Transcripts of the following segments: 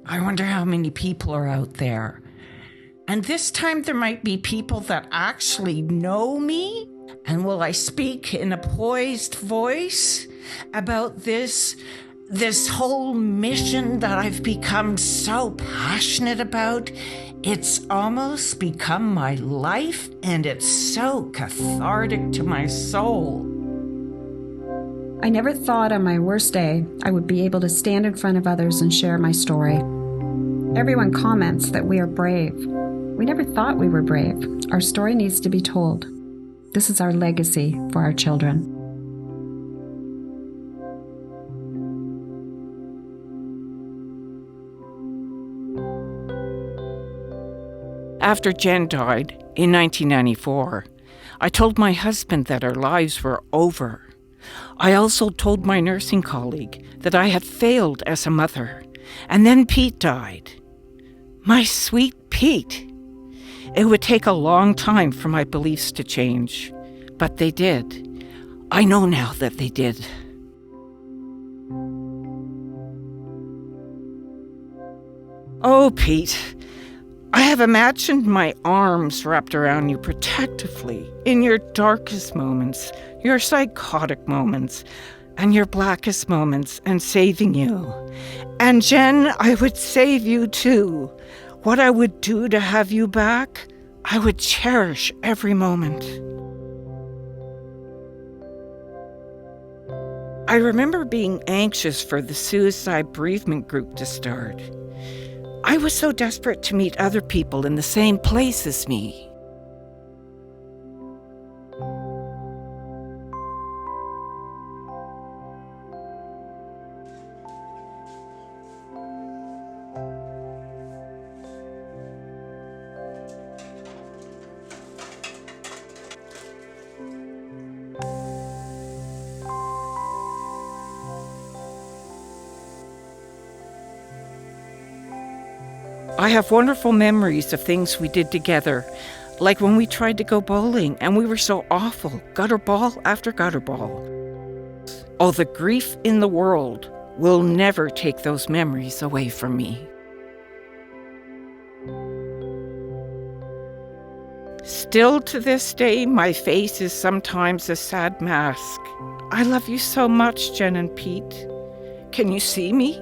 I wonder how many people are out there. And this time there might be people that actually know me. And will I speak in a poised voice about this whole mission that I've become so passionate about? It's almost become my life, and it's so cathartic to my soul. I never thought on my worst day I would be able to stand in front of others and share my story. Everyone comments that we are brave. We never thought we were brave. Our story needs to be told. This is our legacy for our children. After Jen died in 1994, I told my husband that our lives were over. I also told my nursing colleague that I had failed as a mother. And then Pete died. My sweet Pete. It would take a long time for my beliefs to change, but they did. I know now that they did. Oh, Pete, I have imagined my arms wrapped around you protectively in your darkest moments, your psychotic moments, and your blackest moments, and saving you. And Jen, I would save you too. What I would do to have you back, I would cherish every moment. I remember being anxious for the suicide bereavement group to start. I was so desperate to meet other people in the same place as me. I have wonderful memories of things we did together, like when we tried to go bowling and we were so awful, gutter ball after gutter ball. Oh, the grief in the world will never take those memories away from me. Still to this day, my face is sometimes a sad mask. I love you so much, Jen and Pete. Can you see me?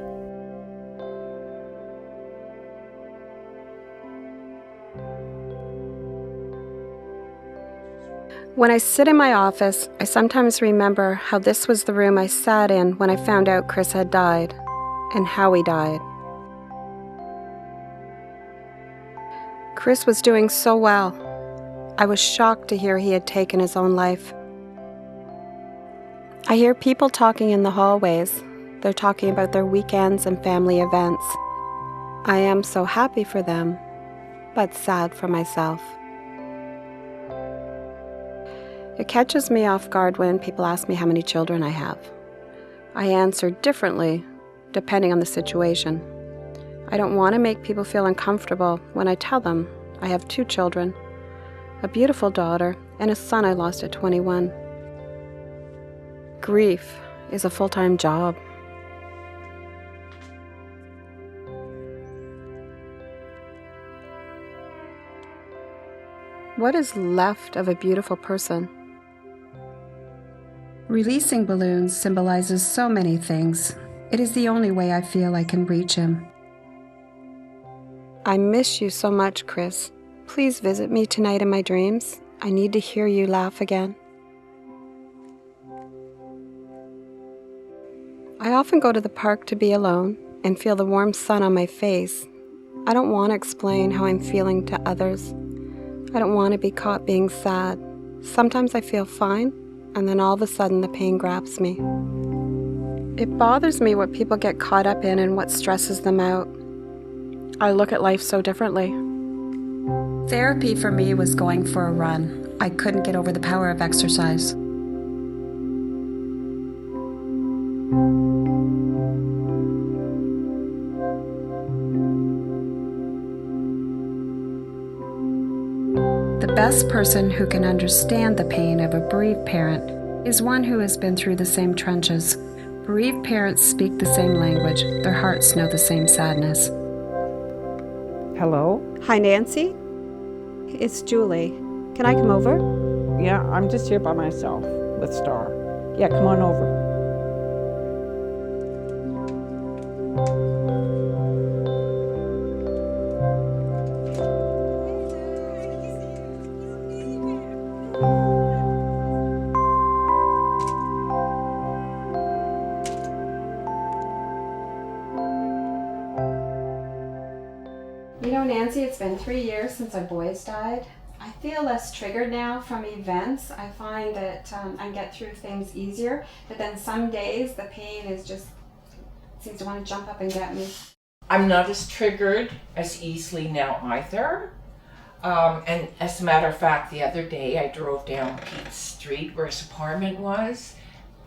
When I sit in my office, I sometimes remember how this was the room I sat in when I found out Chris had died, and how he died. Chris was doing so well. I was shocked to hear he had taken his own life. I hear people talking in the hallways. They're talking about their weekends and family events. I am so happy for them, but sad for myself. It catches me off guard when people ask me how many children I have. I answer differently depending on the situation. I don't want to make people feel uncomfortable when I tell them I have 2 children, a beautiful daughter, and a son I lost at 21. Grief is a full-time job. What is left of a beautiful person? Releasing balloons symbolizes so many things. It is the only way I feel I can reach him. I miss you so much, Chris. Please visit me tonight in my dreams. I need to hear you laugh again. I often go to the park to be alone and feel the warm sun on my face. I don't want to explain how I'm feeling to others. I don't want to be caught being sad. Sometimes I feel fine, and then all of a sudden the pain grabs me. It bothers me what people get caught up in and what stresses them out. I look at life so differently. Therapy for me was going for a run. I couldn't get over the power of exercise. The best person who can understand the pain of a bereaved parent is one who has been through the same trenches. Bereaved parents speak the same language. Their hearts know the same sadness. Hello? Hi, Nancy. It's Julie. Can I come over? Yeah, I'm just here by myself with Star. Yeah, come on over. You know, Nancy, it's been 3 years since our boys died. I feel less triggered now from events. I find that I get through things easier, but then some days the pain is just seems to want to jump up and get me. I'm not as triggered as easily now either. And as a matter of fact, the other day I drove down Pete Street where his apartment was,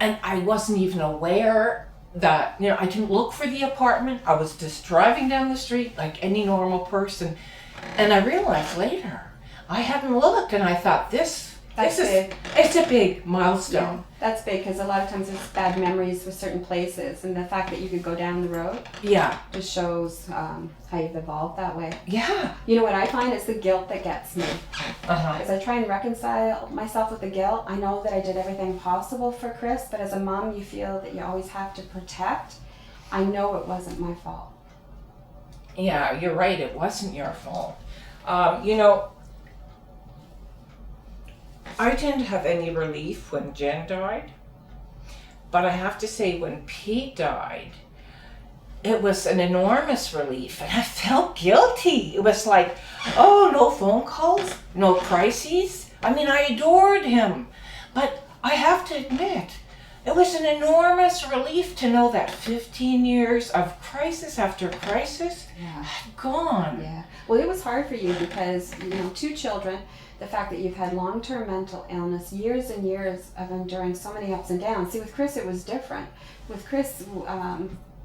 and I wasn't even aware that, I didn't look for the apartment. I was just driving down the street like any normal person. And I realized later, I hadn't looked, and I thought, it's a big milestone. Yeah, that's big because a lot of times there's bad memories with certain places, and the fact that you could go down the road just shows how you've evolved that way. Yeah. You know what I find is the guilt that gets me. Uh-huh. As I try and reconcile myself with the guilt, I know that I did everything possible for Chris, but as a mom, you feel that you always have to protect. I know it wasn't my fault. Yeah, you're right. It wasn't your fault. I didn't have any relief when Jen died, but I have to say when Pete died, it was an enormous relief, and I felt guilty. It was like, oh, no phone calls, no crises. I mean, I adored him, but I have to admit, it was an enormous relief to know that 15 years of crisis after crisis had gone. Yeah. Well, it was hard for you because, 2 children, the fact that you've had long-term mental illness, years and years of enduring so many ups and downs. See, with Chris, it was different. With Chris,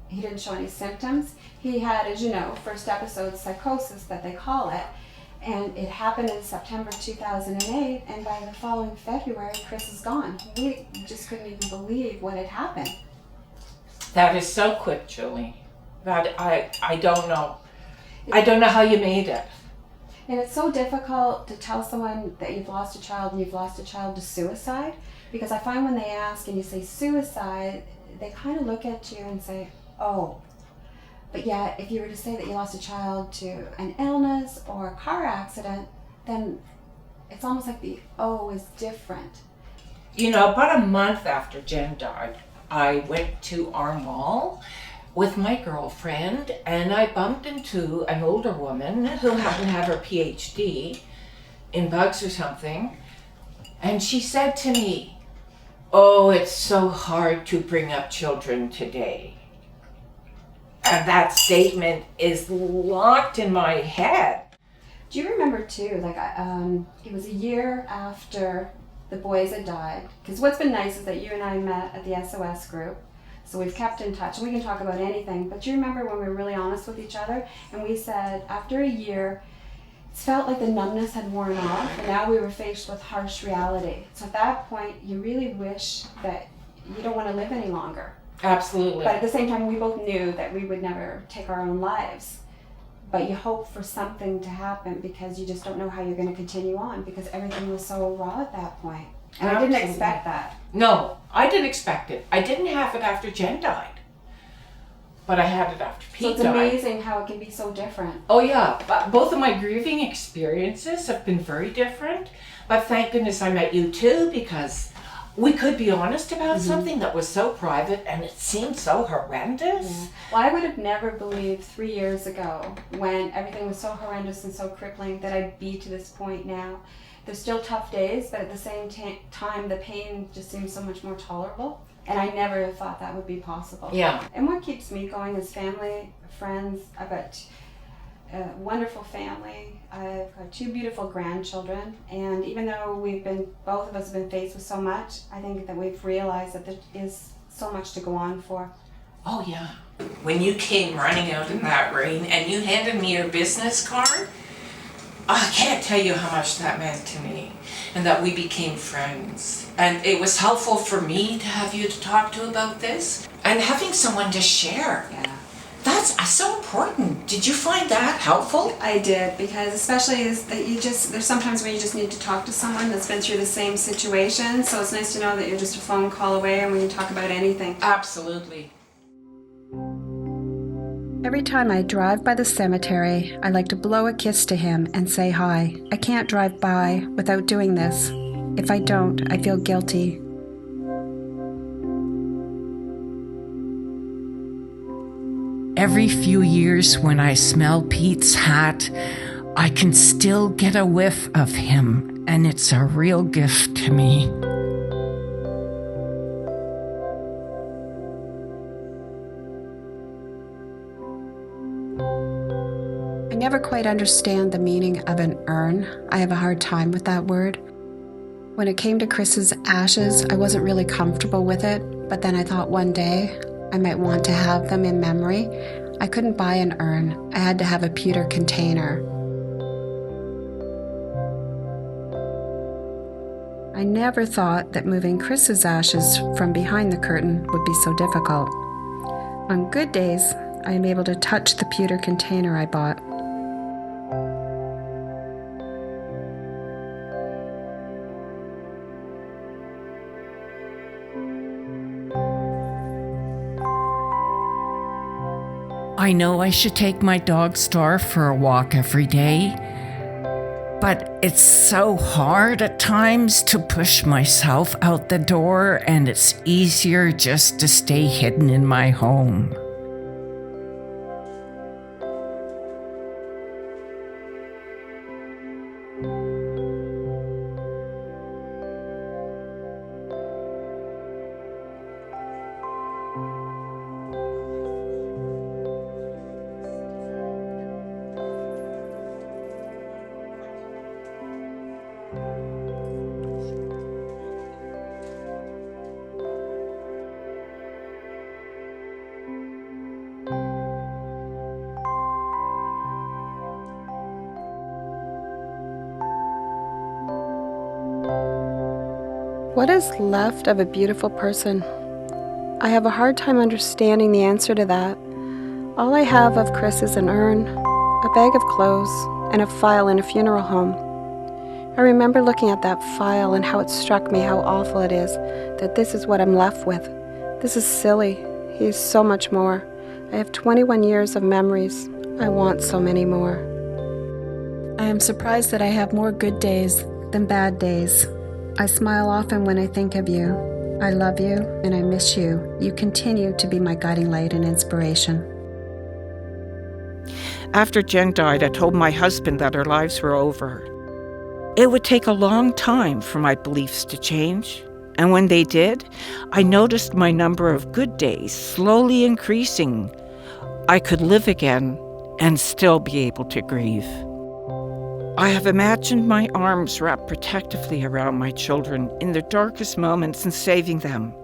he didn't show any symptoms. He had, as you know, first episode psychosis that they call it, and it happened in September 2008, and by the following February, Chris is gone. We just couldn't even believe what had happened. That is so quick, Julie. That I don't know. I don't know how you made it. And it's so difficult to tell someone that you've lost a child and you've lost a child to suicide, because I find when they ask and you say suicide, they kind of look at you and say, oh. But yet, if you were to say that you lost a child to an illness or a car accident, then it's almost like the oh is different. About a month after Jen died, I went to our mall with my girlfriend, and I bumped into an older woman who happened to have her PhD in bugs or something, and she said to me, oh, it's so hard to bring up children today. And that statement is locked in my head. Do you remember too, it was a year after the boys had died, because what's been nice is that you and I met at the SOS group. So we've kept in touch, and we can talk about anything. But do you remember when we were really honest with each other, and we said after a year, it felt like the numbness had worn off, and now we were faced with harsh reality. So at that point, you really wish that you don't want to live any longer. Absolutely. But at the same time, we both knew that we would never take our own lives. But you hope for something to happen because you just don't know how you're going to continue on, because everything was so raw at that point. And I didn't expect that. No, I didn't expect it. I didn't have it after Jen died, but I had it after Pete died. So it's amazing how it can be so different. Oh yeah, but both of my grieving experiences have been very different. But thank goodness I met you too, because we could be honest about something that was so private and it seemed so horrendous. Yeah. Well, I would have never believed 3 years ago, when everything was so horrendous and so crippling, that I'd be to this point now. There's still tough days, but at the same time, the pain just seems so much more tolerable. And I never thought that would be possible. Yeah. And what keeps me going is family, friends. I've got a wonderful family. I've got 2 beautiful grandchildren. And even though both of us have been faced with so much, I think that we've realized that there is so much to go on for. Oh yeah. When you came running out in that rain and you handed me your business card, I can't tell you how much that meant to me, and that we became friends. And it was helpful for me to have you to talk to about this, and having someone to share. Yeah. That's so important. Did you find that helpful? I did, because especially is that there's sometimes when you just need to talk to someone that's been through the same situation, so it's nice to know that you're just a phone call away and we can talk about anything. Absolutely. Every time I drive by the cemetery, I like to blow a kiss to him and say hi. I can't drive by without doing this. If I don't, I feel guilty. Every few years when I smell Pete's hat, I can still get a whiff of him, and it's a real gift to me. I never quite understand the meaning of an urn. I have a hard time with that word. When it came to Chris's ashes, I wasn't really comfortable with it, but then I thought one day I might want to have them in memory. I couldn't buy an urn. I had to have a pewter container. I never thought that moving Chris's ashes from behind the curtain would be so difficult. On good days, I am able to touch the pewter container I bought. I know I should take my dog Star for a walk every day, but it's so hard at times to push myself out the door, and it's easier just to stay hidden in my home. What is left of a beautiful person? I have a hard time understanding the answer to that. All I have of Chris is an urn, a bag of clothes, and a file in a funeral home. I remember looking at that file and how it struck me how awful it is that this is what I'm left with. This is silly. He is so much more. I have 21 years of memories. I want so many more. I am surprised that I have more good days than bad days. I smile often when I think of you. I love you and I miss you. You continue to be my guiding light and inspiration. After Jen died, I told my husband that our lives were over. It would take a long time for my beliefs to change. And when they did, I noticed my number of good days slowly increasing. I could live again and still be able to grieve. I have imagined my arms wrapped protectively around my children in their darkest moments and saving them.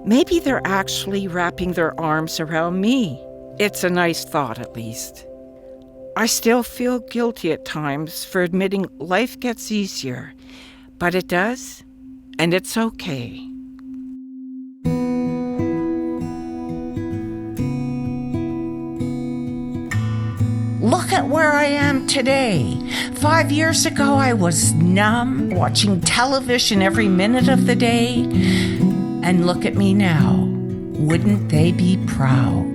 Maybe they're actually wrapping their arms around me. It's a nice thought, at least. I still feel guilty at times for admitting life gets easier, but it does, and it's okay. Look at where I am today. 5 years ago, I was numb, watching television every minute of the day. And look at me now. Wouldn't they be proud?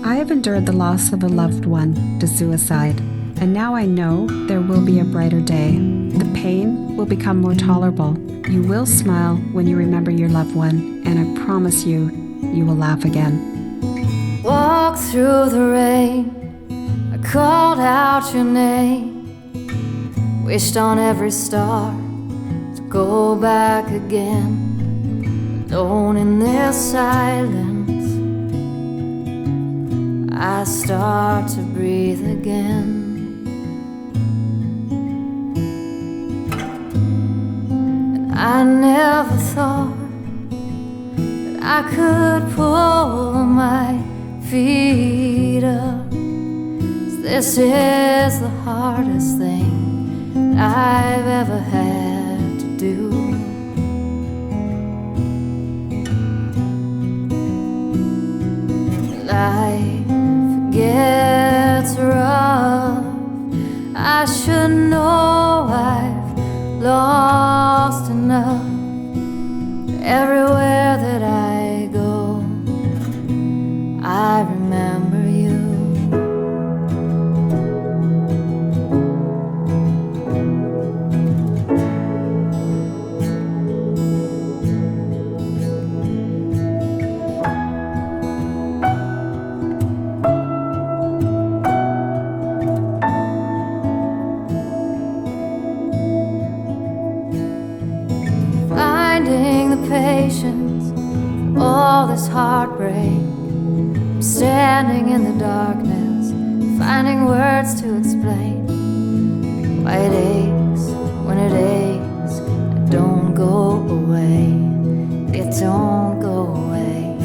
I have endured the loss of a loved one to suicide, and now I know there will be a brighter day. The pain will become more tolerable. You will smile when you remember your loved one, and I promise you, you will laugh again. Walk through the rain, I called out your name, wished on every star to go back again. Alone in this silence, I start to breathe again. And I never thought that I could pull my feet up. 'Cause This is the hardest thing I've ever had to do. Life gets rough. I should know I've lost enough. Everywhere that I go, I remember you. Finding the patience for all this heartbreak. I'm standing in the darkness, finding words to explain why it aches when it aches. It don't go away. It don't go away.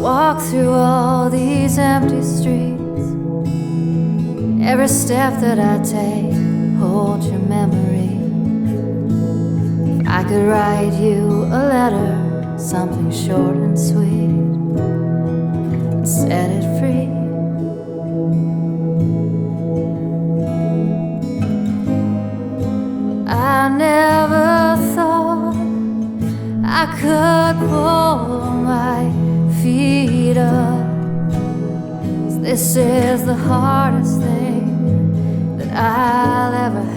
Walk through all these empty streets. Every step that I take holds your memory. If I could write you a letter, something short and sweet, and set it free. I never thought I could pull my feet up. This is the hardest thing that I'll ever have